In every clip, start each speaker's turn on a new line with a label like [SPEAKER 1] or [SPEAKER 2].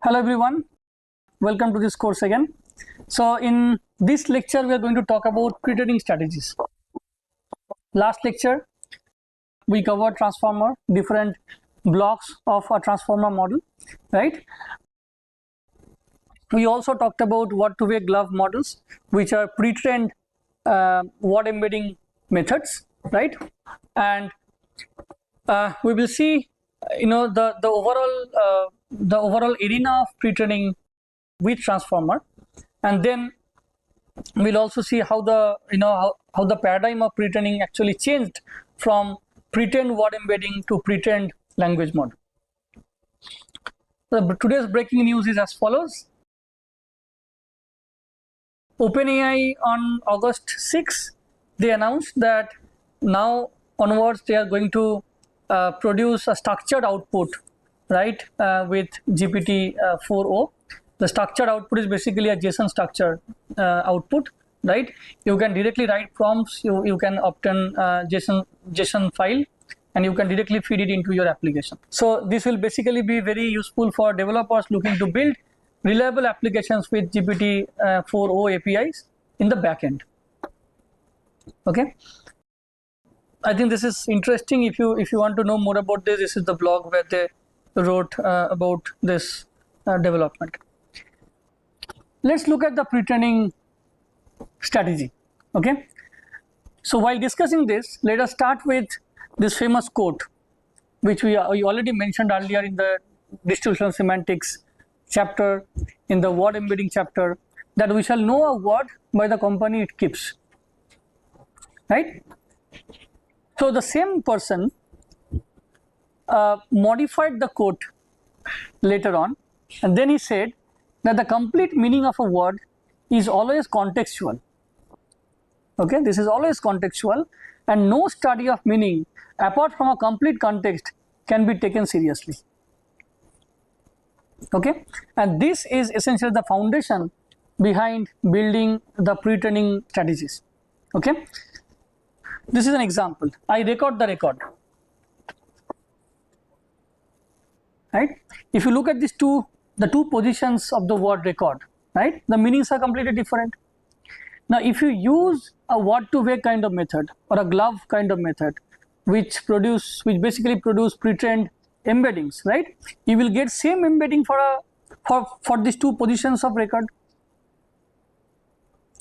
[SPEAKER 1] Hello everyone, welcome to this course again. So in this lecture we are going to talk about pre-training strategies. Last lecture we covered transformer, different blocks of a transformer model, right? We also talked about word-to-way glove models, which are pre-trained word embedding methods, right? And we will see the overall arena of pre-training with transformer, and then we'll also see how the how the paradigm of pre-training actually changed from pre-trained word embedding to pre-trained language model. So today's breaking news is as follows. OpenAI on August 6, they announced that now onwards they are going to produce a structured output, right, with GPT-4o. The structured output is basically a JSON structure output, right? You can directly write prompts, you can obtain JSON file, and you can directly feed it into your application. So this will basically be very useful for developers looking to build reliable applications with GPT-4o APIs in the backend. Okay, I think this is interesting. If you want to know more about this, this is the blog where they wrote about this development. Let's look at the pre-training strategy. Okay, so while discussing this, let us start with this famous quote, which we already mentioned earlier in the distributional semantics chapter, in the word embedding chapter, that we shall know a word by the company it keeps, right? So the same person modified the quote later on, and then he said that the complete meaning of a word is always contextual. Okay, this is always contextual, and no study of meaning apart from a complete context can be taken seriously. Okay, and this is essentially the foundation behind building the pre-training strategies. Okay, this is an example. I record the record, right? If you look at these the two positions of the word record, right, the meanings are completely different. Now if you use a word-to-way kind of method or a glove kind of method, which basically produce pre-trained embeddings, right, you will get same embedding for these two positions of record,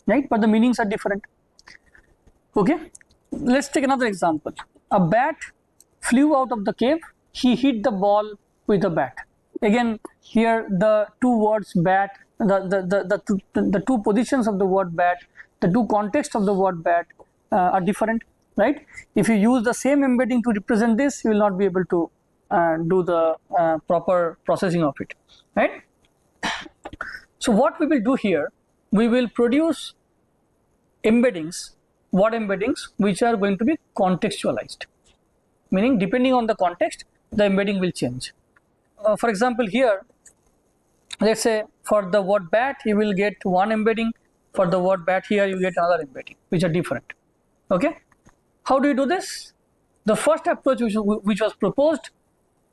[SPEAKER 1] right, but the meanings are different. Okay, let's take another example. A bat flew out of the cave. He hit the ball with a bat. Again, here the two words bat, the two positions of the word bat, the two contexts of the word bat are different, right? If you use the same embedding to represent this, you will not be able to do the proper processing of it, right? So what we will do here, we will produce embeddings, word embeddings, which are going to be contextualized, meaning depending on the context, the embedding will change. For example, here, let's say for the word bat, you will get one embedding. For the word bat here, you get another embedding, which are different. Okay, how do you do this? The first approach which was proposed,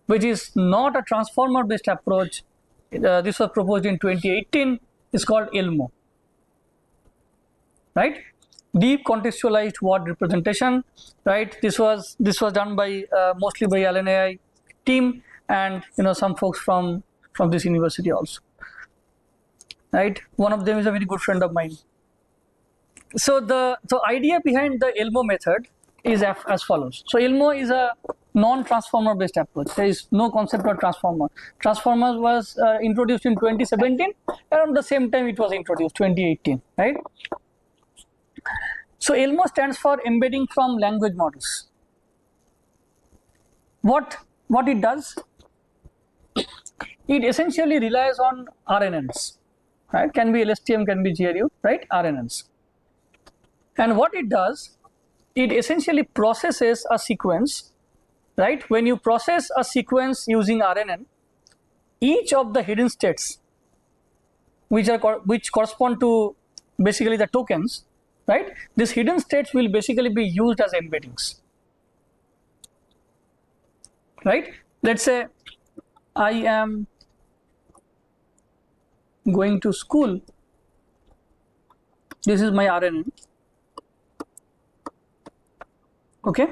[SPEAKER 1] which is not a transformer based approach, this was proposed in 2018, is called ELMo, right? Deep contextualized word representation, right? This was done by mostly by LLM team, and some folks from this university also, right? One of them is a very good friend of mine. So the idea behind the ELMo method is as follows. So ELMo is a non-transformer based approach. There is no concept of transformer. Transformers was introduced in 2017. Around the same time it was introduced, 2018, right? So ELMo stands for embedding from language models. What it does, it essentially relies on RNNs, right? Can be LSTM, can be GRU, right? RNNs. And what it does, it essentially processes a sequence, right? When you process a sequence using RNN, each of the hidden states, which correspond to basically the tokens, right? These hidden states will basically be used as embeddings, right? Let's say I am going to school, this is my RNN. Okay.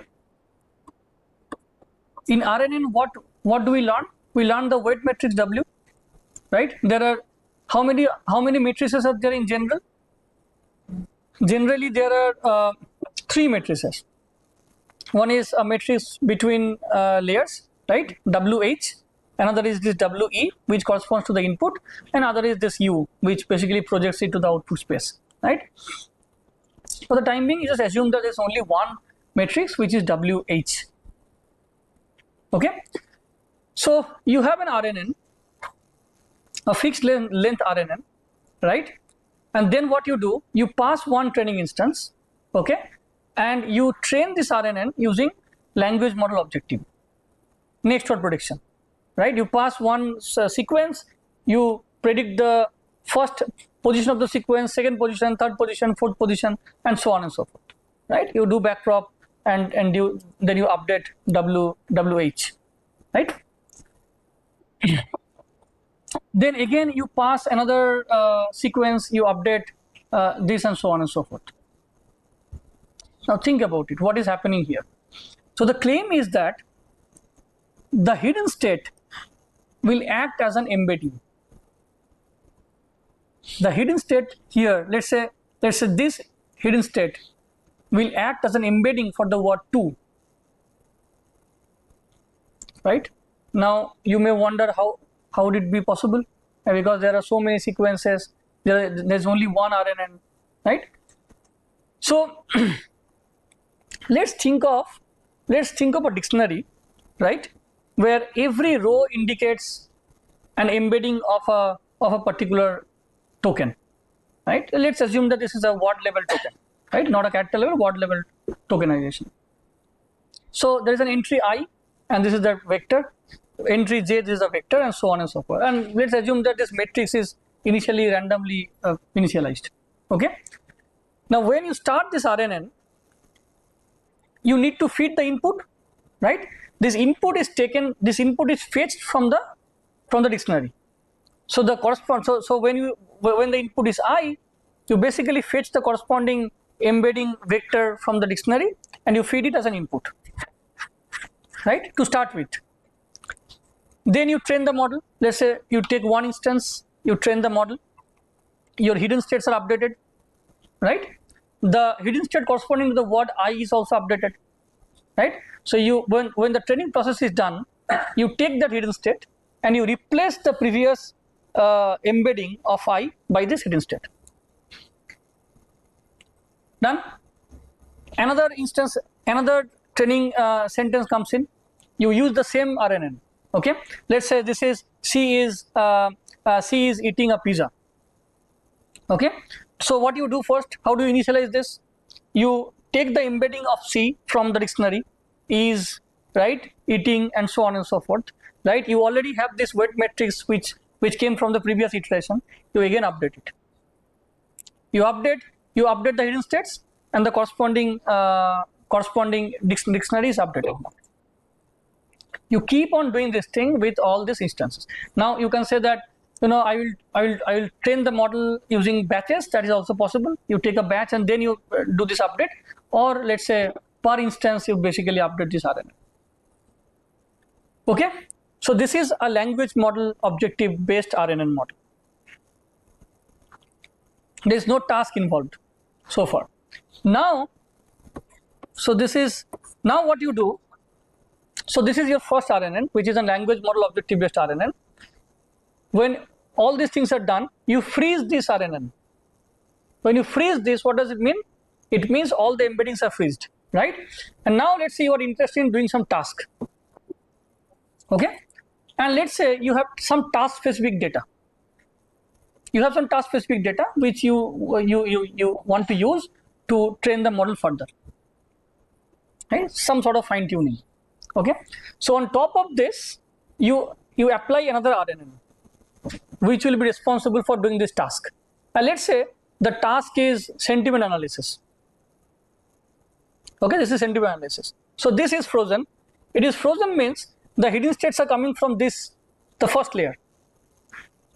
[SPEAKER 1] In RNN, what do we learn? We learn the weight matrix W, right? There are how many matrices are there in general? Generally, there are 3 matrices. One is a matrix between layers, right? WH. Another is this WE, which corresponds to the input, and other is this U, which basically projects it to the output space, right? For the time being, you just assume that there's only one matrix, which is WH. Okay, so you have an RNN, a fixed length RNN, right? And then what you do, you pass one training instance, okay, and you train this RNN using language model objective, next word prediction, right? You pass one sequence, you predict the first position of the sequence, second position, third position, fourth position, and so on and so forth, right? You do backprop and then you update WH, right? Then again you pass another sequence, you update this, and so on and so forth. Now think about it, what is happening here? So the claim is that the hidden state will act as an embedding. The hidden state here, let's say this hidden state will act as an embedding for the word to, right? Now you may wonder how would it be possible, because there are so many sequences, there's only one RNN, right? So let's think of a dictionary, right, where every row indicates an embedding of a particular token, right? Let's assume that this is a word level token, right? Not a character level, word level tokenization. So there is an entry I, and this is the vector. Entry J, this is a vector, and so on and so forth. And let's assume that this matrix is initially randomly initialized. Okay. Now, when you start this RNN, you need to feed the input, right? This input is taken. This input is fetched from the dictionary. So the correspond. So when the input is I, you basically fetch the corresponding embedding vector from the dictionary, and you feed it as an input, right? To start with. Then you train the model. Let's say you take one instance, you train the model, your hidden states are updated, right? The hidden state corresponding to the word I is also updated, right? So when the training process is done, you take that hidden state and you replace the previous embedding of I by this hidden state. Done. Another instance, another training sentence comes in, you use the same RNN. Okay, let's say this is C is eating a pizza. Okay, so what you do first, how do you initialize this? You take the embedding of C from the dictionary, is, right, eating, and so on and so forth, right? You already have this weight matrix which came from the previous iteration. You again update it. You update the hidden states, and the corresponding dictionary is updated. You keep on doing this thing with all these instances. Now you can say that, you know, I will train the model using batches. That is also possible. You take a batch and then you do this update, or let's say per instance you basically update this RNN. Okay, so this is a language model objective based RNN model. There is no task involved so far. Now, so this is now what you do. So this is your first RNN, which is a language model objective based RNN. When all these things are done, you freeze this RNN. When you freeze this, what does it mean? It means all the embeddings are freezed, right? And now let's say you are interested in doing some task. Okay, and let's say you have some task specific data. You have some task specific data which you want to use to train the model further, right? Some sort of fine tuning. Okay, so on top of this, you apply another RNN, which will be responsible for doing this task. And let's say the task is sentiment analysis. Okay, this is sentiment analysis. So this is frozen. It is frozen means the hidden states are coming from this, the first layer.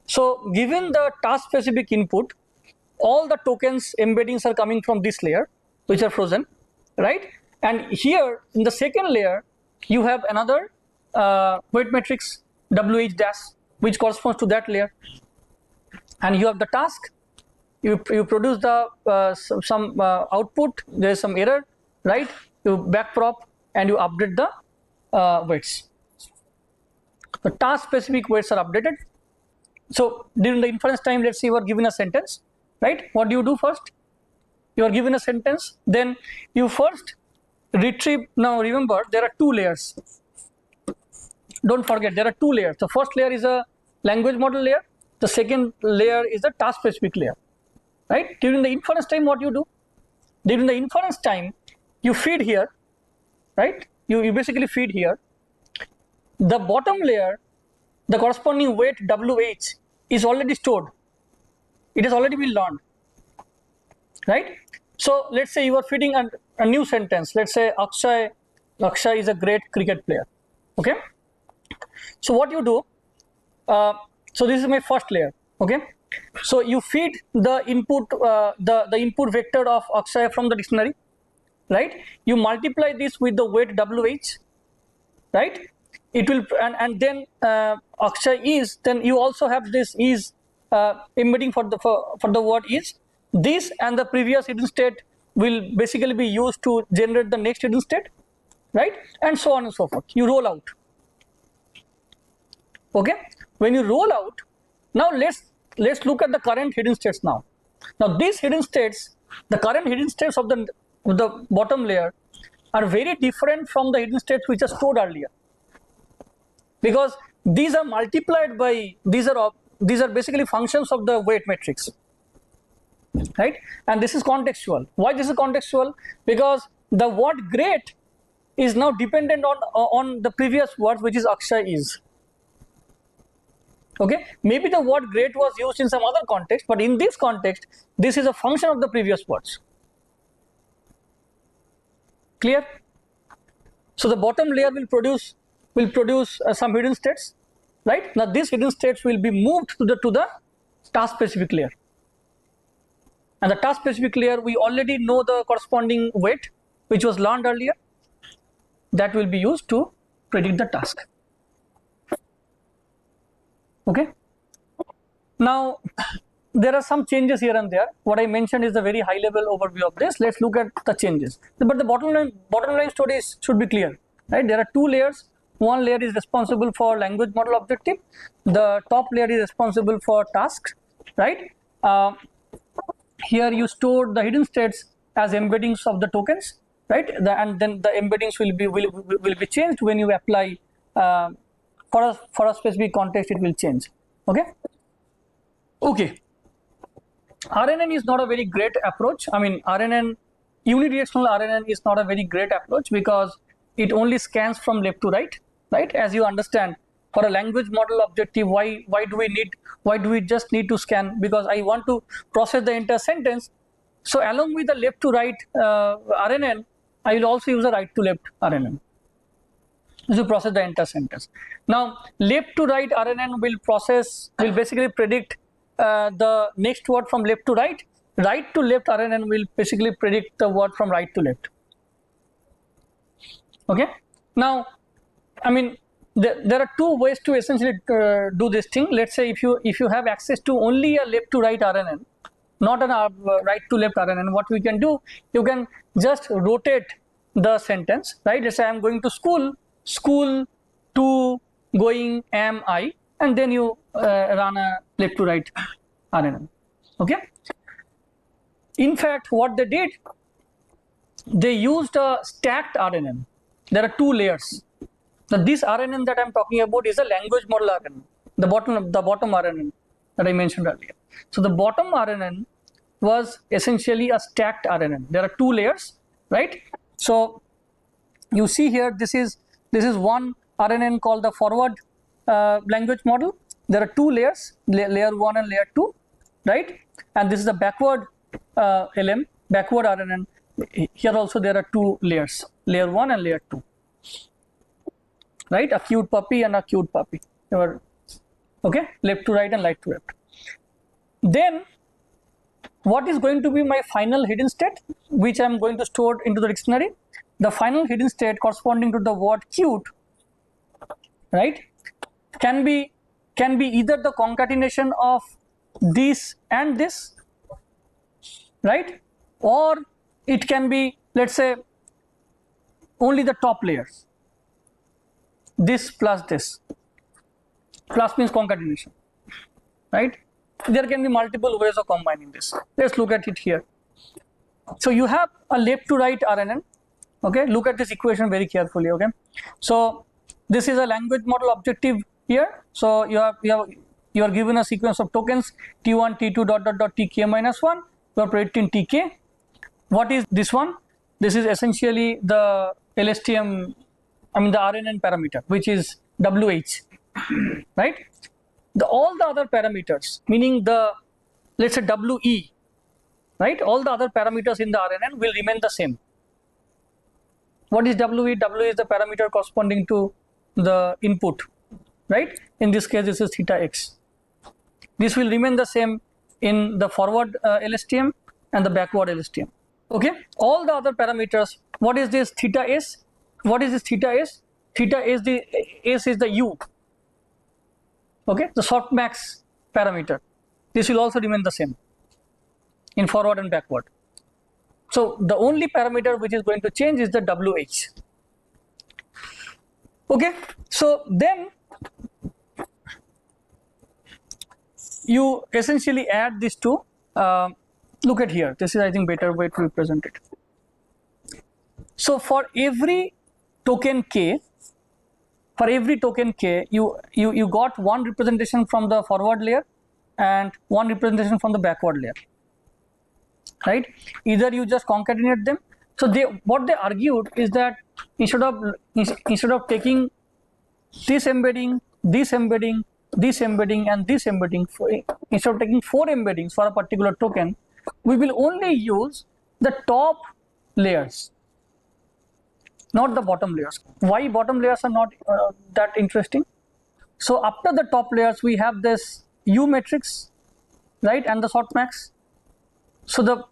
[SPEAKER 1] So given the task specific input, all the tokens embeddings are coming from this layer, which are frozen, right? And here in the second layer, you have another weight matrix WH dash, which corresponds to that layer. And you have the task, you produce the some output, there is some error, right? You backprop and you update the weights. The task specific weights are updated. So during the inference time, let's say you are given a sentence, right? What do you do first? You are given a sentence, then you first retrieve. Now remember, there are two layers. Don't forget, there are two layers. The first layer is a language model layer. The second layer is the task specific layer, right? During the inference time, what you do? During the inference time, you feed here, right? You basically feed here. The bottom layer, the corresponding weight WH is already stored. It has already been learned, right? So let's say you are feeding a new sentence. Let's say Akshay is a great cricket player. Okay. So what you do? So this is my first layer. Okay. So you feed the input, the input vector of Akshay from the dictionary, right? You multiply this with the weight WH, right? It will, and then Akshay is, then you also have this is embedding for the word is. This and the previous hidden state will basically be used to generate the next hidden state, right? And so on and so forth. You roll out. Okay. When you roll out, now let's look at the current hidden states now. Now these hidden states, the current hidden states of the bottom layer are very different from the hidden states which are stored earlier, because these are multiplied by, these are basically functions of the weight matrix, right? And this is contextual. Why this is contextual? Because the word great is now dependent on the previous word, which is Akshay is. Okay, maybe the word great was used in some other context, but in this context, this is a function of the previous words. Clear? So the bottom layer will produce some hidden states, right? Now these hidden states will be moved to the task specific layer, and the task specific layer, we already know the corresponding weight which was learned earlier. That will be used to predict the task. Okay. Now there are some changes here and there. What I mentioned is the very high level overview of this. Let's look at the changes. But the bottom line story should be clear, right? There are two layers. One layer is responsible for language model objective. The top layer is responsible for tasks, right? Here you store the hidden states as embeddings of the tokens, right? And then the embeddings will be changed when you apply for a specific context. It will change. Okay. Okay. RNN is not a very great approach. I mean, unidirectional RNN is not a very great approach because it only scans from left to right, right? As you understand, for a language model objective, why do we just need to scan? Because I want to process the entire sentence. So along with the left to right RNN, I will also use a right to left RNN to process the entire sentence. Now left to right RNN will basically predict the next word from left to right. Right to left RNN will basically predict the word from right to left. Okay. Now, I mean, there are two ways to essentially do this thing. Let's say if you have access to only a left to right RNN, not an right to left RNN, what we can do, you can just rotate the sentence, right? Let's say I am going to school to going am I, and then you run a left to right RNN. Okay. In fact, what they did, they used a stacked RNN. There are two layers. Now this RNN that I am talking about is a language model RNN, the bottom RNN that I mentioned earlier. So the bottom RNN was essentially a stacked RNN. There are two layers, right? So you see here, this is one RNN called the forward language model. There are two layers, layer 1 and layer 2, right? And this is the backward LM, backward RNN. Here also there are two layers, layer 1 and layer 2, right? A cute puppy and a cute puppy. They were okay, left to right and right to left. Then what is going to be my final hidden state, which I'm going to store into the dictionary? The final hidden state corresponding to the word cute, right, can be either the concatenation of this and this, right, or it can be, let's say, only the top layers, this plus this. Plus means concatenation, right? There can be multiple ways of combining this. Let's look at it here. So you have a left to right RNN, okay. Look at this equation very carefully, okay. So this is a language model objective here. So you are given a sequence of tokens T1, T2 dot dot dot Tk minus 1. You are predicting Tk. What is this one? This is essentially the LSTM, the RNN parameter, which is WH, right? All the other parameters, meaning the, let's say, WE, right? All the other parameters in the RNN will remain the same. What is WE? WE is the parameter corresponding to the input, right? In this case, this is theta x. This will remain the same in the forward LSTM and the backward LSTM. Okay, all the other parameters. What is this theta s? What is this theta s? Theta s, the s is the u. Okay, the softmax parameter. This will also remain the same in forward and backward. So the only parameter which is going to change is the WH. Okay, so then you essentially add these two. Look at here. This is, I think, better way to represent it. So for every token k, you got one representation from the forward layer and one representation from the backward layer, right? Either you just concatenate them. So what they argued is that instead of taking this embedding, this embedding, this embedding, and this embedding, instead of taking 4 embeddings for a particular token, we will only use the top layers, not the bottom layers. Why bottom layers are not that interesting? So after the top layers, we have this U matrix, right, and the softmax. So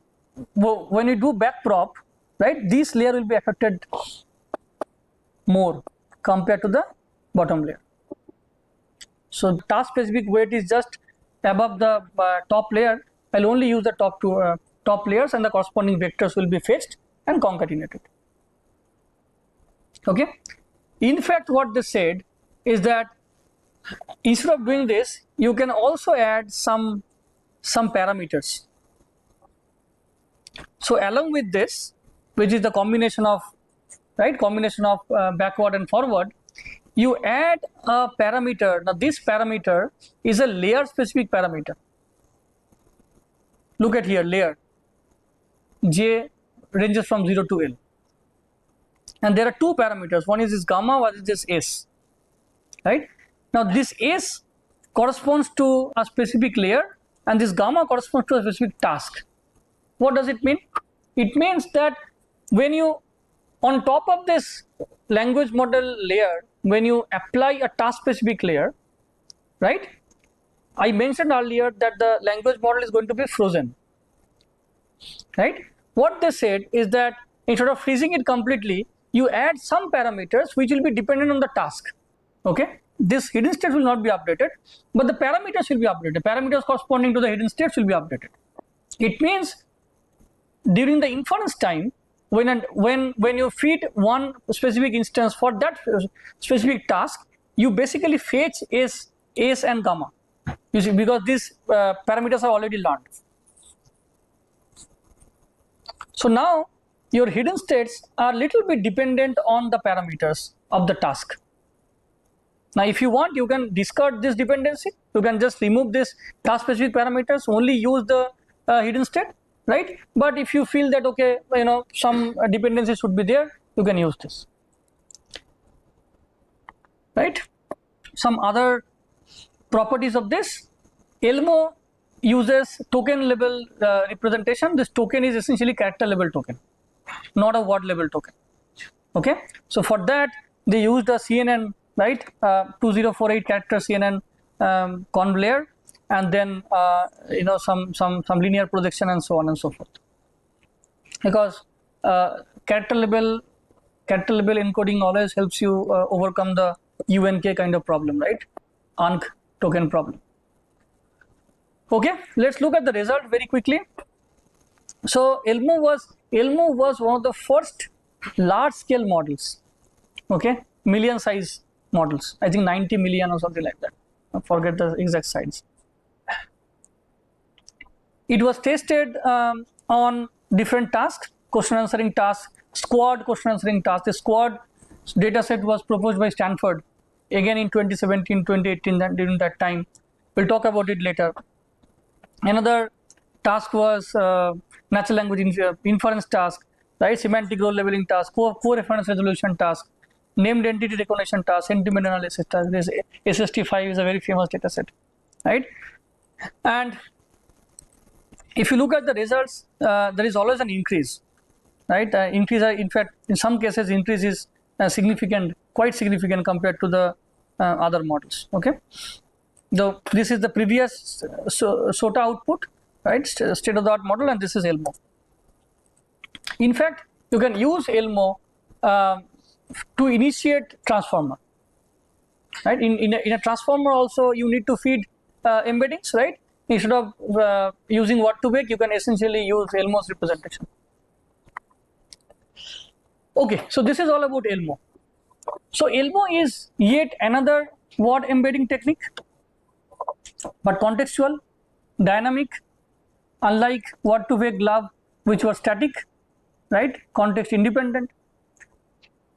[SPEAKER 1] when you do backprop, right, this layer will be affected more compared to the bottom layer. So task specific weight is just above the top layer. I'll only use the top layers, and the corresponding vectors will be fetched and concatenated. Okay. In fact, what they said is that instead of doing this, you can also add some parameters. So along with this, which is the combination of backward and forward, you add a parameter. Now this parameter is a layer specific parameter. Look at here, layer J ranges from 0 to L, and there are 2 parameters. One is this gamma, one is this S, right? Now this S corresponds to a specific layer and this gamma corresponds to a specific task. What does it mean? It means that when you, on top of this language model layer, when you apply a task specific layer, right? I mentioned earlier that the language model is going to be frozen, right? What they said is that instead of freezing it completely, you add some parameters which will be dependent on the task. Okay, this hidden state will not be updated, but the parameters will be updated. Parameters corresponding to the hidden states will be updated. It means during the inference time, when you feed one specific instance for that specific task, you basically fetch S and gamma. You see, because these parameters are already learned. So now your hidden states are little bit dependent on the parameters of the task. Now if you want, you can discard this dependency. You can just remove this task specific parameters, only use the hidden state, right? But if you feel that, okay, some dependency should be there, you can use this, right? Some other properties of this: ELMo uses token level representation. This token is essentially character level token, not a word level token. Okay, so for that they used a CNN, right, 2048 character CNN conv layer, and then some linear projection and so on and so forth. Because character level encoding always helps you overcome the UNK kind of problem, right? Unc token problem. Okay, let's look at the result very quickly. So ELMo was one of the first large scale models. Okay, million size models. I think 90 million or something like that. I forget the exact size. It was tested on different tasks, question answering tasks, squad question answering tasks. The squad dataset was proposed by Stanford again in 2017, 2018, during that time. We'll talk about it later. Another task was natural language inference task, right? Semantic role leveling task, co-reference resolution task, named entity recognition task, sentiment analysis task. This SST5 is a very famous dataset, right? And if you look at the results, there is always an increase, right? In fact, in some cases, increase is significant, quite significant compared to the other models. Okay, so this is the previous SOTA output, right? State-of-the-art model, and this is ELMo. In fact, you can use ELMo to initiate transformer, right? In a transformer also, you need to feed embeddings, right? Instead of using what to bake, you can essentially use ELMo's representation. Okay, so this is all about ELMo. So ELMo is yet another word embedding technique, but contextual, dynamic, unlike word to bake glove, which was static, right? Context independent.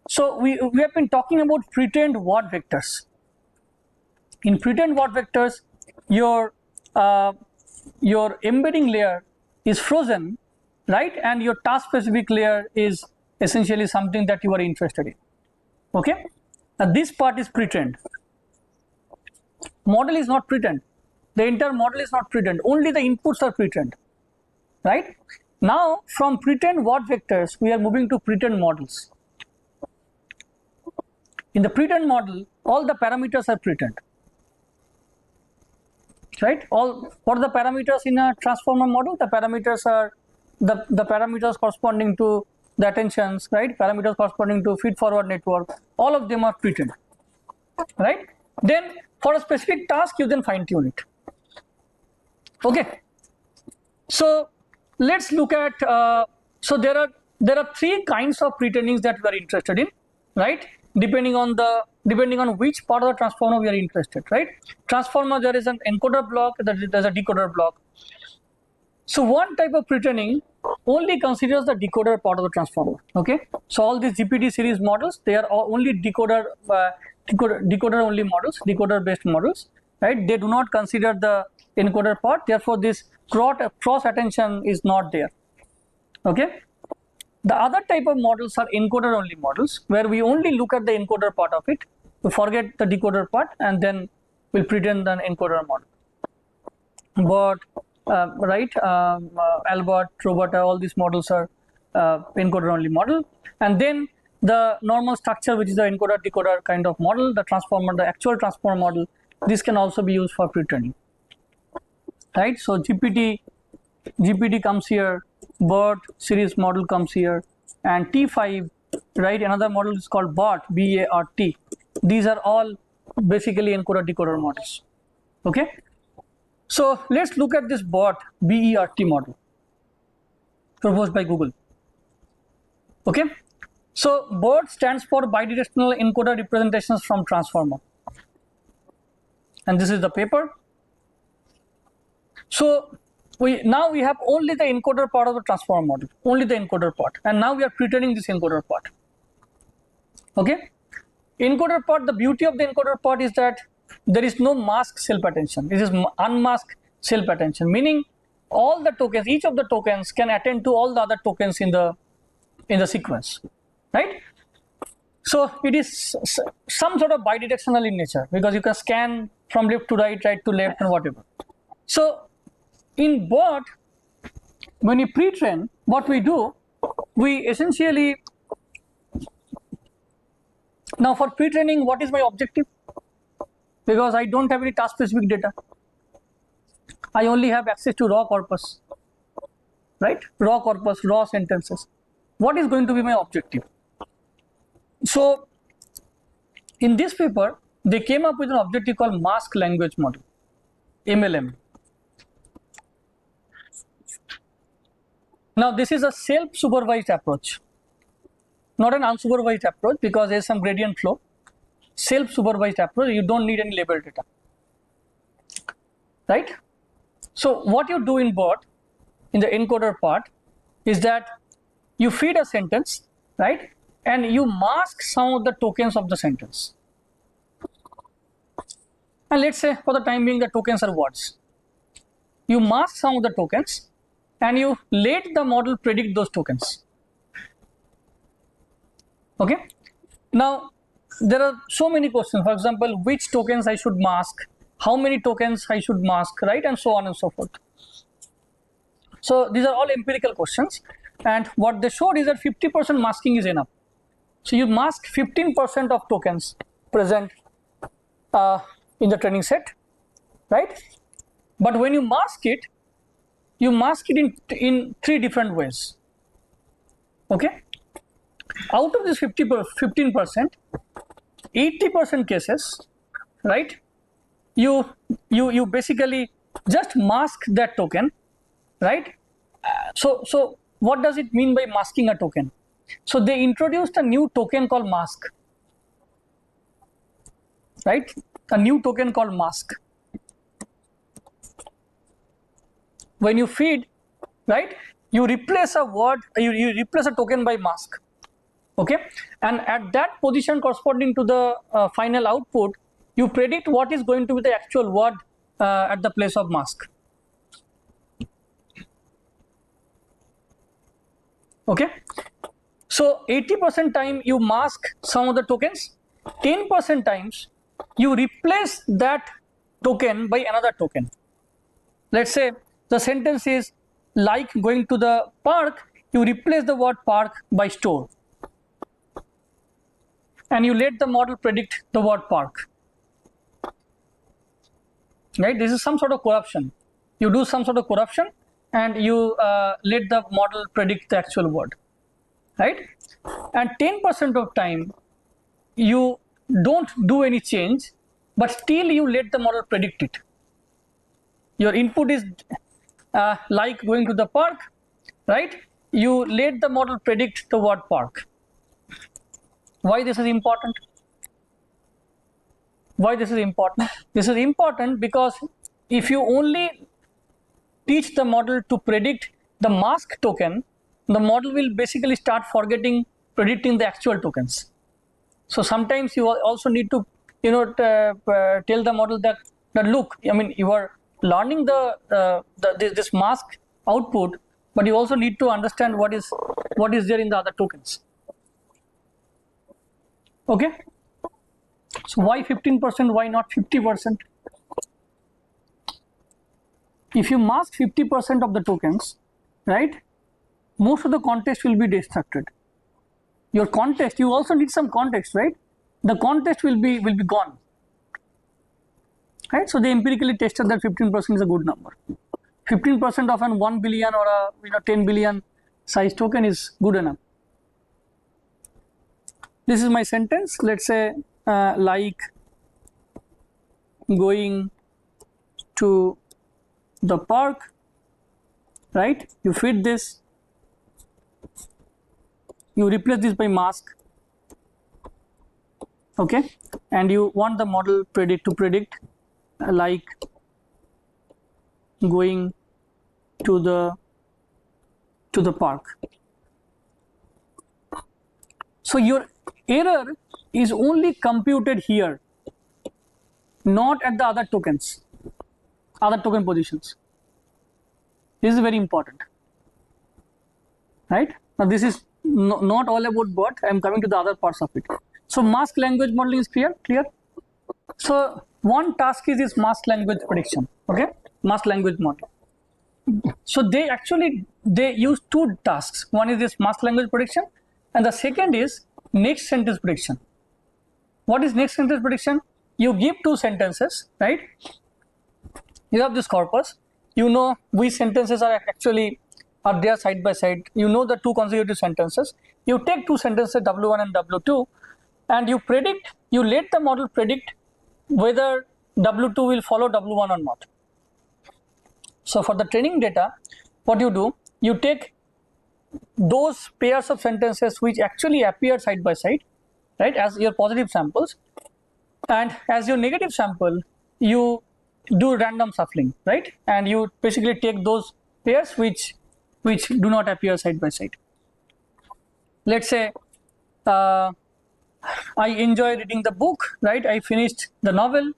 [SPEAKER 1] So we have been talking about pre-trained word vectors. In pre-trained word vectors, your embedding layer is frozen, right? And your task specific layer is essentially something that you are interested in. Okay, now this part is pre-trained. Model is not pre-trained. The entire model is not pre-trained. Only the inputs are pre-trained, right? Now from pre-trained word vectors, we are moving to pre-trained models. In the pre-trained model, all the parameters are pre-trained. Right? What are the parameters in a transformer model? The parameters are the parameters corresponding to the attentions, right? Parameters corresponding to feed-forward network. All of them are pre-trained, right? Then for a specific task, you then fine-tune it. Okay. So let's look at. So there are three kinds of pre-trainings that we are interested in, right? Depending on which part of the transformer we are interested, right? Transformer, there is an encoder block, there's a decoder block. So one type of pre-training only considers the decoder part of the transformer. Okay, so all these GPT series models, they are only decoder only models, decoder based models, right? They do not consider the encoder part. Therefore, this cross attention is not there. Okay. The other type of models are encoder only models, where we only look at the encoder part of it, we forget the decoder part, and then we'll pretend an encoder model. But right, Albert, Robota, all these models are encoder only model. And then the normal structure, which is the encoder decoder kind of model, the transformer, the actual transformer model, this can also be used for pre-training. Right, so GPT comes here, BERT series model comes here, and T5, right, another model is called BERT, B-A-R-T. These are all basically encoder decoder models. Okay, so let's look at this BERT, B-E-R-T model proposed by Google. Okay, so BERT stands for bidirectional encoder representations from transformer, and this is the paper. So now we have only the encoder part of the transformer model, only the encoder part, and now we are pre-training this encoder part. Okay, encoder part, the beauty of the encoder part is that there is no mask self attention. It is unmasked self attention, meaning all the tokens, each of the tokens can attend to all the other tokens in the sequence, right? So it is some sort of bidirectional in nature, because you can scan from left to right, right to left, and whatever. So in BERT, when you pre-train, what we do, we essentially, now for pre-training, what is my objective? because I don't have any task specific data. I only have access to raw corpus, right? Raw corpus, raw sentences. What is going to be my objective? So in this paper, they came up with an objective called mask language model, MLM. Now this is a self-supervised approach, not an unsupervised approach, because there is some gradient flow. Self-supervised approach, you don't need any label data, right? So what you do in BERT, in the encoder part, is that you feed a sentence, right? And you mask some of the tokens of the sentence. And let's say for the time being the tokens are words. You mask some of the tokens and you let the model predict those tokens. Okay. Now there are so many questions. For example, which tokens I should mask, how many tokens I should mask, right? And so on and so forth. So these are all empirical questions, and what they showed is that 50% masking is enough. So you mask 15% of tokens present in the training set, right? But when you mask it in three different ways. Okay. Out of this 15%, 80% cases, right? You basically just mask that token, right? So what does it mean by masking a token? So they introduced a new token called mask, right? A new token called mask. When you feed, right, you replace a word, you replace a token by mask. Okay, and at that position corresponding to the final output, you predict what is going to be the actual word at the place of mask. Okay, so 80% time you mask some of the tokens, 10% times you replace that token by another token. Let's say the sentence is like going to the park, you replace the word park by store, and you let the model predict the word park, right? This is some sort of corruption. You do some sort of corruption and you let the model predict the actual word, right? And 10% of time you don't do any change, but still you let the model predict it. Your input is like going to the park, right? You let the model predict the word park. Why this is important? Why this is important? This is important because if you only teach the model to predict the mask token, the model will basically start forgetting predicting the actual tokens. So sometimes you also need to, tell the model that look, I mean, you are learning this mask output, but you also need to understand what is there in the other tokens. Okay. So why 15%? Why not 50%? If you mask 50% of the tokens, right, most of the context will be destructed. Your context, you also need some context, right? The context will be gone, right? So they empirically tested that 15% is a good number. 15% of an 1 billion or a 10 billion size token is good enough. This is my sentence. Let's say like going to the park, right? You feed this, you replace this by mask, okay, and you want the model to predict like going to the park. So your error is only computed here, not at the other tokens, other token positions. This is very important, right? Now this is not all about BERT. I am coming to the other parts of it. So mask language modeling is clear. So one task is this mask language prediction. Okay, mask language model. So they use two tasks. One is this mask language prediction, and the second is next sentence prediction. What is next sentence prediction? you give two sentences, right? You have this corpus, you know which sentences are there side by side, you know the two consecutive sentences, you take two sentences W1 and W2 and you let the model predict whether W2 will follow W1 or not. So for the training data, what you do, you take those pairs of sentences which actually appear side by side, right, as your positive samples, and as your negative sample you do random shuffling, right, and you basically take those pairs which do not appear side by side. Let's say I enjoy reading the book, right, I finished the novel,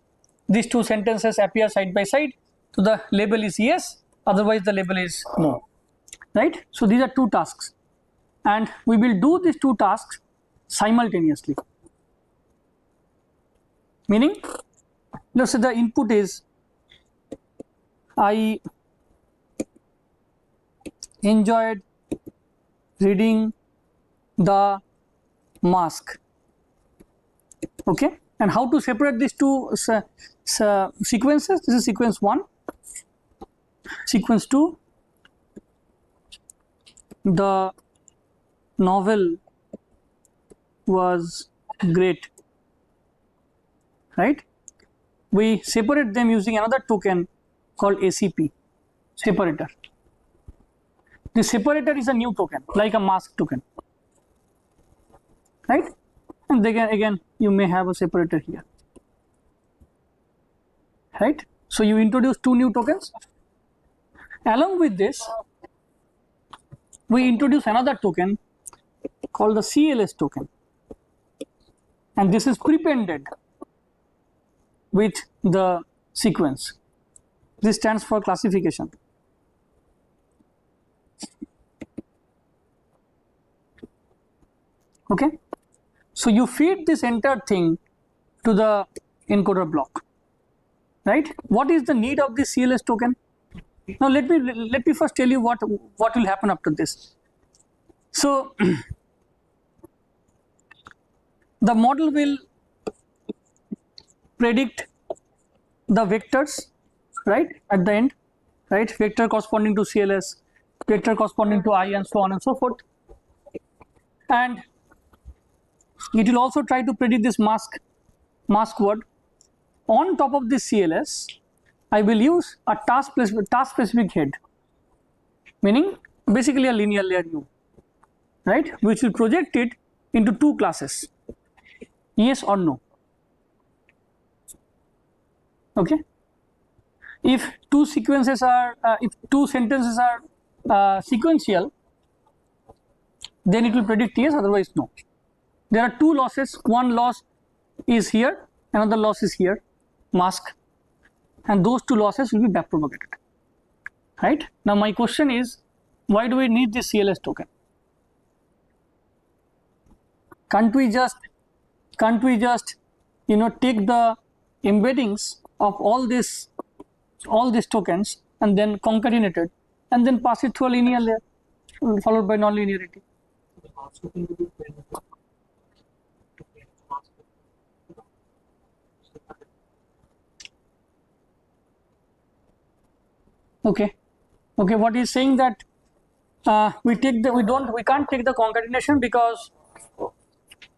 [SPEAKER 1] these two sentences appear side by side, so the label is yes, otherwise the label is no, right. So these are two tasks and we will do these two tasks simultaneously, meaning let's say the input is I enjoyed reading The Mask, okay, and how to separate these two sequences. This is sequence 1, sequence 2, the novel was great, right. We separate them using another token called ACP, separator. The separator is a new token like a mask token, right, and again you may have a separator here, right. So you introduce two new tokens. Along with this we introduce another token called the CLS token, and this is prepended with the sequence. This stands for classification. Okay, so you feed this entire thing to the encoder block, right. What is the need of this CLS token? Now let me first tell you what will happen after this. So the model will predict the vectors, right, at the end, right, vector corresponding to CLS, vector corresponding to I, and so on and so forth, and it will also try to predict this mask word. On top of this CLS I will use a task specific head, meaning basically a linear layer U, right, which will project it into two classes, yes or no. Okay, if two sentences are sequential, then it will predict yes, otherwise no. There are two losses, one loss is here, another loss is here, mask, and those two losses will be back propagated, right. Now my question is, why do we need this CLS token? Can't we just take the embeddings of all these tokens and then concatenate it and then pass it through a linear layer followed by nonlinearity? Okay, what he's saying that we can't take the concatenation because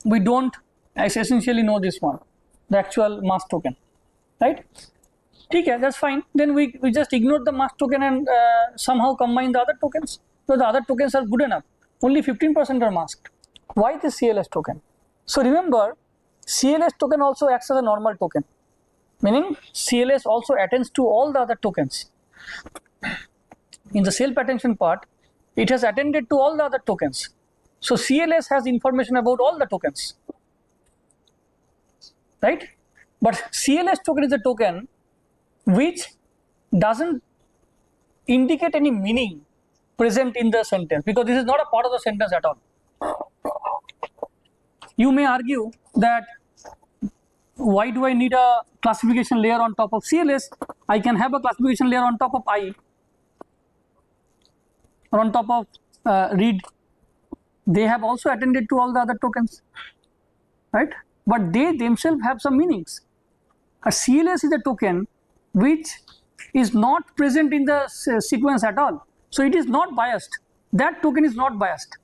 [SPEAKER 1] we don't essentially know this one, the actual mask token, right? Okay, that's fine. Then we just ignore the mask token and somehow combine the other tokens. So the other tokens are good enough. Only 15% are masked. Why the CLS token? So remember, CLS token also acts as a normal token, meaning CLS also attends to all the other tokens. In the self-attention part, it has attended to all the other tokens. So CLS has information about all the tokens, right? But CLS token is a token which doesn't indicate any meaning present in the sentence, because this is not a part of the sentence at all. You may argue that why do I need a classification layer on top of CLS? I can have a classification layer on top of I or on top of read. They have also attended to all the other tokens, right? But they themselves have some meanings. A CLS is a token which is not present in the sequence at all. So it is not biased. That token is not biased.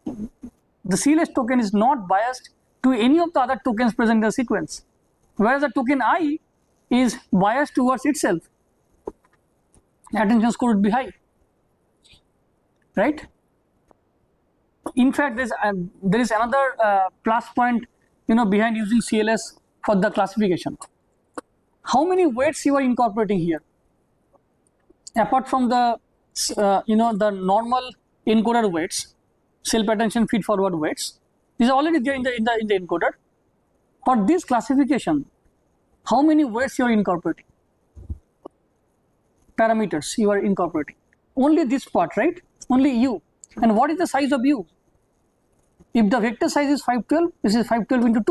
[SPEAKER 1] The CLS token is not biased to any of the other tokens present in the sequence, whereas the token I is biased towards itself. Attention score would be high, right? In fact, there is another plus point, behind using CLS for the classification. How many weights you are incorporating here? Apart from the the normal encoder weights, self attention feed forward weights, these are already there in the encoder. For this classification, how many weights you are incorporating? Parameters you are incorporating. Only this part, right? Only U. And what is the size of U? If the vector size is 512, this is 512 into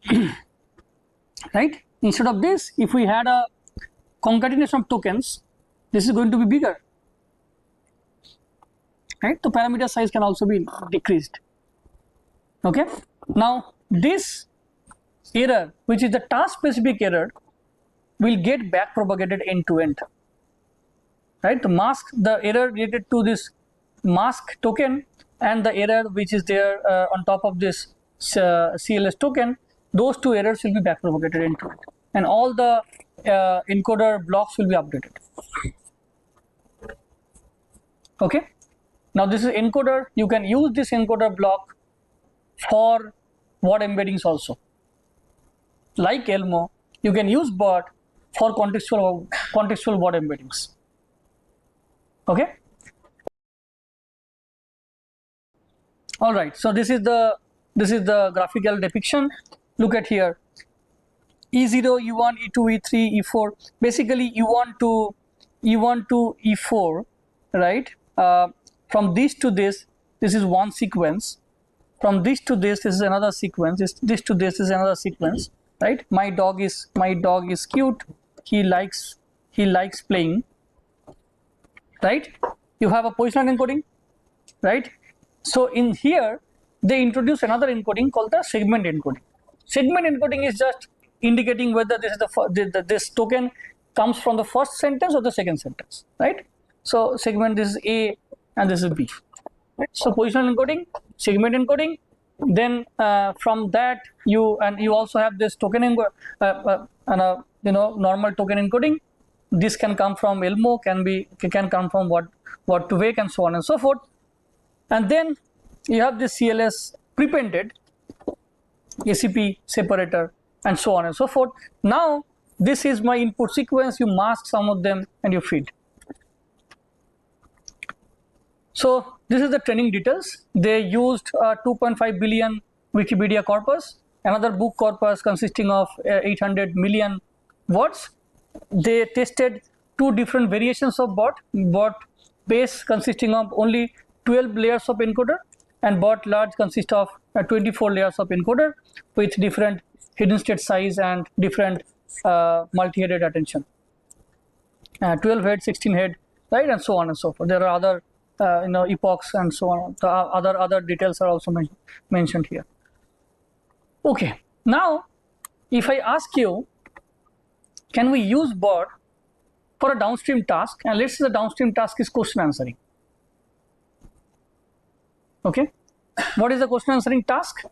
[SPEAKER 1] 2. Right? Instead of this, if we had a concatenation of tokens, this is going to be bigger. Right? The parameter size can also be decreased. Okay? Now, this error, which is the task specific error, will get back propagated end to end. Right? The error related to this mask token and the error which is there on top of this CLS token, those two errors will be back propagated end to end, and all the encoder blocks will be updated. Okay. Now this is encoder. You can use this encoder block for word embeddings also. Like ELMo, you can use BERT for contextual word embeddings. Okay. All right. So this is the graphical depiction. Look at here. E0, E1, E2, E3, E4. Basically, you want to E4, right? From this to this is one sequence. From this to this is another sequence. This to this is another sequence, right? My dog is cute. He likes playing, right? You have a positional encoding, right? So in here they introduce another encoding called the segment encoding. Segment encoding is just indicating whether this is this token comes from the first sentence or the second sentence, right? So segment, this is A and this is B. Right? So positional encoding, segment encoding. Then from that you also have this token normal token encoding. This can come from ELMo, can come from word to wake, and so on and so forth. And then you have this CLS prepended ACP separator, and so on and so forth. Now this is my input sequence. You mask some of them and you feed. So this is the training details. They used 2.5 billion Wikipedia corpus, another book corpus consisting of 800 million words. They tested two different variations of BERT base consisting of only 12 layers of encoder, and BERT large consists of 24 layers of encoder with different hidden state size and different multi-headed attention. 12 head, 16 head, right, and so on and so forth. There are other epochs and so on. The other details are also mentioned here. Okay, now if I ask you, can we use BERT for a downstream task, and let's say the downstream task is question answering. Okay, what is the question answering task?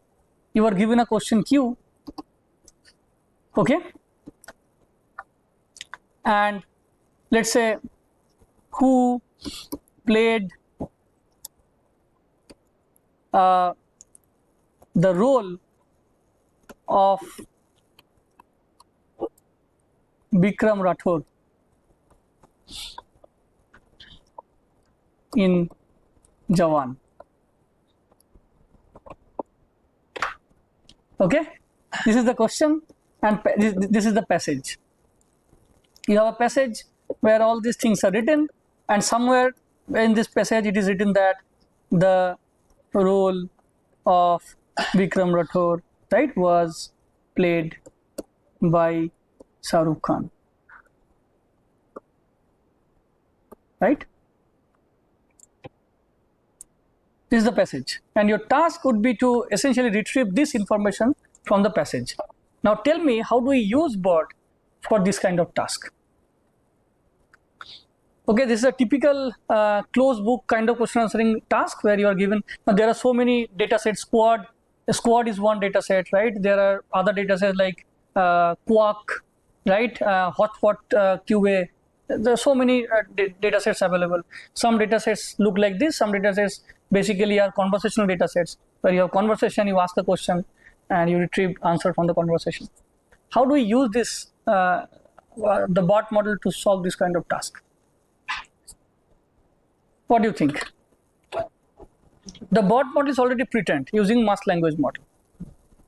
[SPEAKER 1] You are given a question queue. Okay, and let's say who played the role of Bikram Rathore in Jawan. Okay, this is the question, and this is the passage. You have a passage where all these things are written, and somewhere in this passage it is written that the role of Bikram Rathore, right, was played by Shah Rukh Khan, right? This is the passage, and your task would be to essentially retrieve this information from the passage. Now tell me, how do we use BERT for this kind of task? Okay, this is a typical closed book kind of question answering task where you are given, now there are so many data sets. Squad is one data set, right? There are other data sets like Quark, right? Hotspot QA. There are so many data sets available. Some data sets look like this, some data sets basically are conversational data sets where you have conversation, you ask a question and you retrieve answer from the conversation. How do we use this, the BERT model to solve this kind of task? What do you think? The BERT model is already pre-trained using masked language model,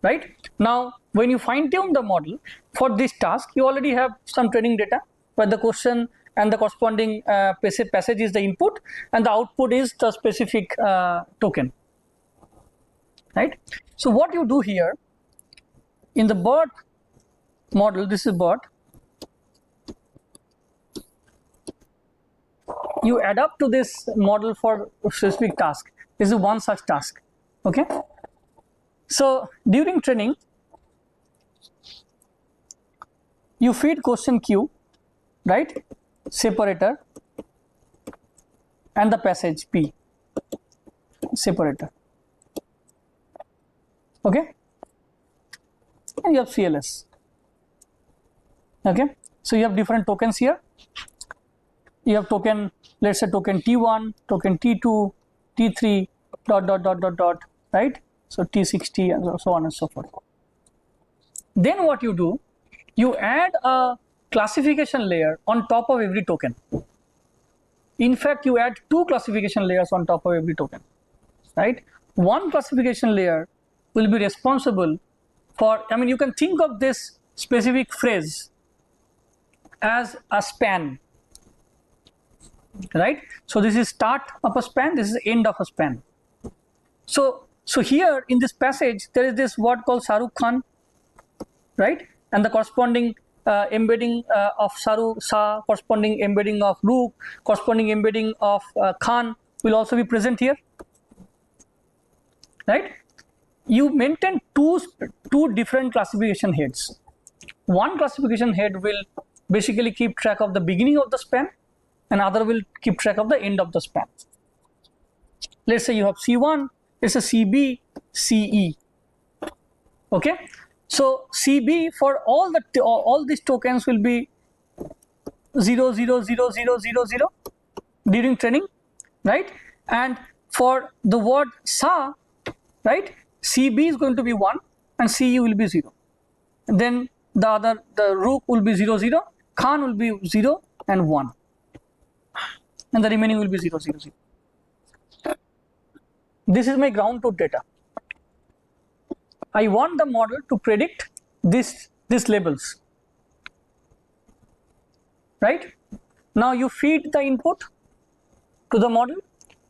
[SPEAKER 1] right? Now, when you fine-tune the model for this task, you already have some training data where the question and the corresponding passage is the input and the output is the specific token, right? So what you do here in the BERT model, this is BERT, you adapt to this model for a specific task. This is one such task, okay? So during training, you feed question Q, right? Separator and the passage P, separator, okay? And you have CLS, okay? So you have different tokens here. You have token, let's say token T1, token T2, T3, dot, right? So T60 and so on and so forth. Then what you do, you add a classification layer on top of every token. In fact, you add two classification layers on top of every token, right? One classification layer will be responsible for, I mean, you can think of this specific phrase as a span, right? So this is start of a span, this is end of a span. So here in this passage, there is this word called Shahrukh Khan, right? And the corresponding embedding of Sa, corresponding embedding of Rook, corresponding embedding of Khan will also be present here, right? You maintain two different classification heads. One classification head will basically keep track of the beginning of the span, and other will keep track of the end of the span. Let's say you have C1, let's say CB, CE, okay? So CB for all these tokens will be 0, 0, 0, 0, 0, 0 during training, right? And for the word Sa, right, CB is going to be 1 and CE will be 0. And then the Rook will be 0, 0, Khan will be 0 and 1. And the remaining will be 0, 0, 0. This is my ground truth data. I want the model to predict these labels, right? Now you feed the input to the model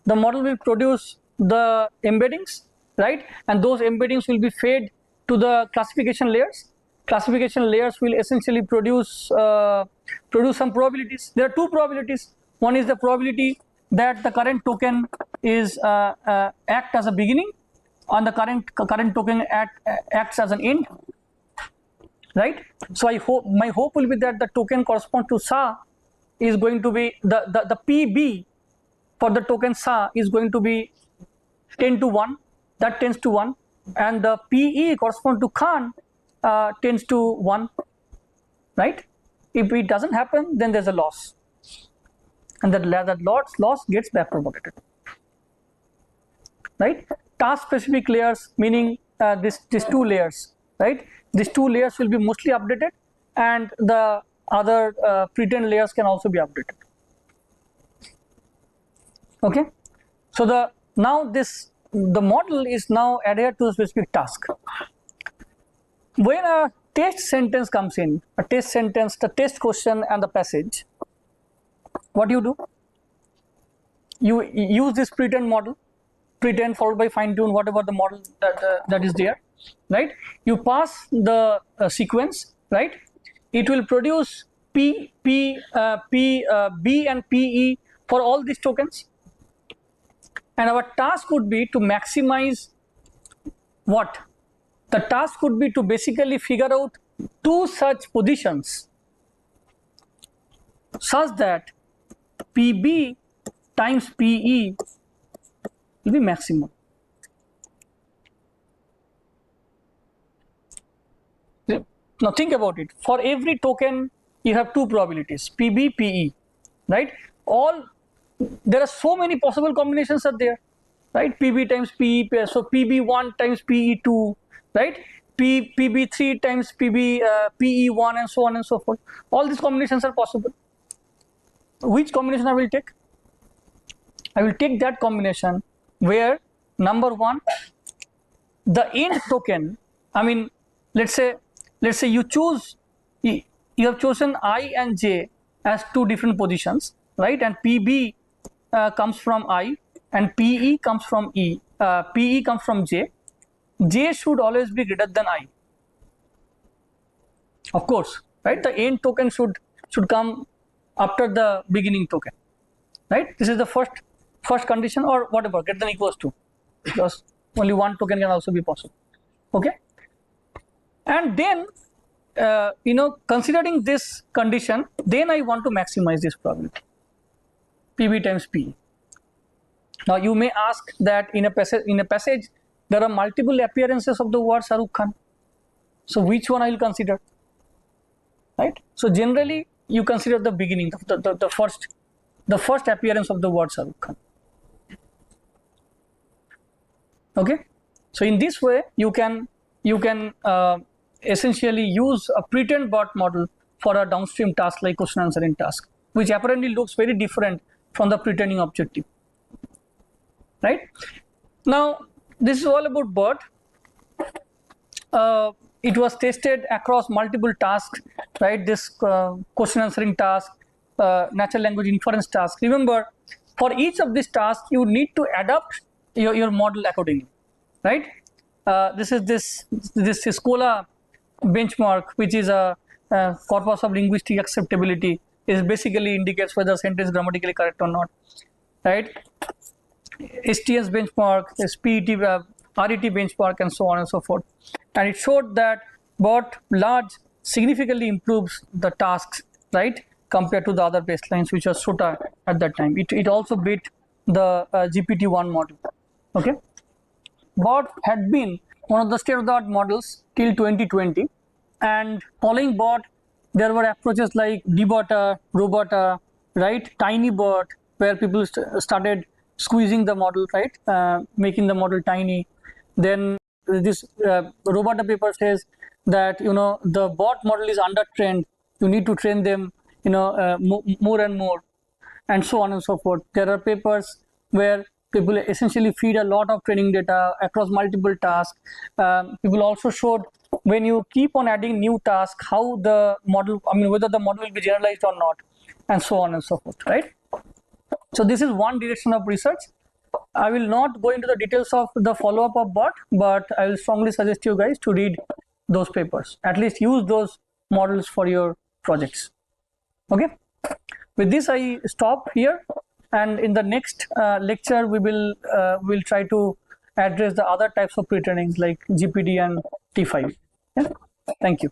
[SPEAKER 1] will produce the embeddings, right? And those embeddings will be fed to the classification layers. Classification layers will essentially produce some probabilities. There are two probabilities. One is the probability that the current token is act as a beginning, and the current token acts as an end, right? So my hope will be that the token correspond to Sa is going to be the PB for the token Sa is going to be 10 to 1, that tends to 1, and the PE correspond to Khan tends to 1, right? If it doesn't happen, then there's a loss, and that loss gets back propagated, right? Task specific layers, meaning these two layers, right? These two layers will be mostly updated, and the other pre-trained layers can also be updated. Okay, so the model is now adhered to a specific task. When a test sentence comes in, a test sentence, the test question and the passage, what do? You use this pre-trained model, pre-train followed by fine-tune whatever the model that is there, right? You pass the sequence, right? It will produce B and PE for all these tokens, and our task would be to maximize what? the task would be to basically figure out two such positions such that PB times PE will be maximum. Now think about it. For every token, you have two probabilities, PB, PE, right? There are so many possible combinations are there, right? PB times PE, so PB1 times PE2, right? PB3 times PE1, and so on and so forth. All these combinations are possible. Which combination I will take? I will take that combination where number one, the end token, I mean, let's say you have chosen I and J as two different positions, right? And PB comes from I and PE comes from PE comes from J. J should always be greater than I, of course, right? The end token should come after the beginning token, right? This is the first condition, or whatever, greater than equals to, because only one token can also be possible. Okay, and then considering this condition, then I want to maximize this probability, PB times PE. Now you may ask that in a passage there are multiple appearances of the word Shahrukh Khan, so which one I will consider, right? So generally you consider the beginning, the first appearance of the word Shahrukh Khan. Okay, so in this way you can essentially use a pretend BERT model for a downstream task like question answering task, which apparently looks very different from the pretending objective, right? Now this is all about BERT. It was tested across multiple tasks, right? This question answering task, natural language inference task. Remember, for each of these tasks you need to adapt your model accordingly, right? This is this Scola benchmark, which is a corpus of linguistic acceptability. It basically indicates whether a sentence is grammatically correct or not, right? STS benchmark, SPET, RET benchmark, and so on and so forth. And it showed that BERT large significantly improves the tasks, right, compared to the other baselines, which was SOTA at that time. It also beat the GPT-1 model. Okay, BERT had been one of the state-of-the-art models till 2020, and following BERT, there were approaches like DBERT, RoBERT, right, Tiny BERT, where people started squeezing the model, right, making the model tiny. Then this RoBERT paper says that the BERT model is under-trained. You need to train them, more and more, and so on and so forth. There are papers where people essentially feed a lot of training data across multiple tasks. People also showed when you keep on adding new tasks, how the model, whether the model will be generalized or not, and so on and so forth, right? So this is one direction of research. I will not go into the details of the follow-up of BERT, but I will strongly suggest you guys to read those papers. At least use those models for your projects. Okay. With this, I stop here, and in the next lecture, we will try to address the other types of pretendings like GPD and T5. Yeah? Thank you.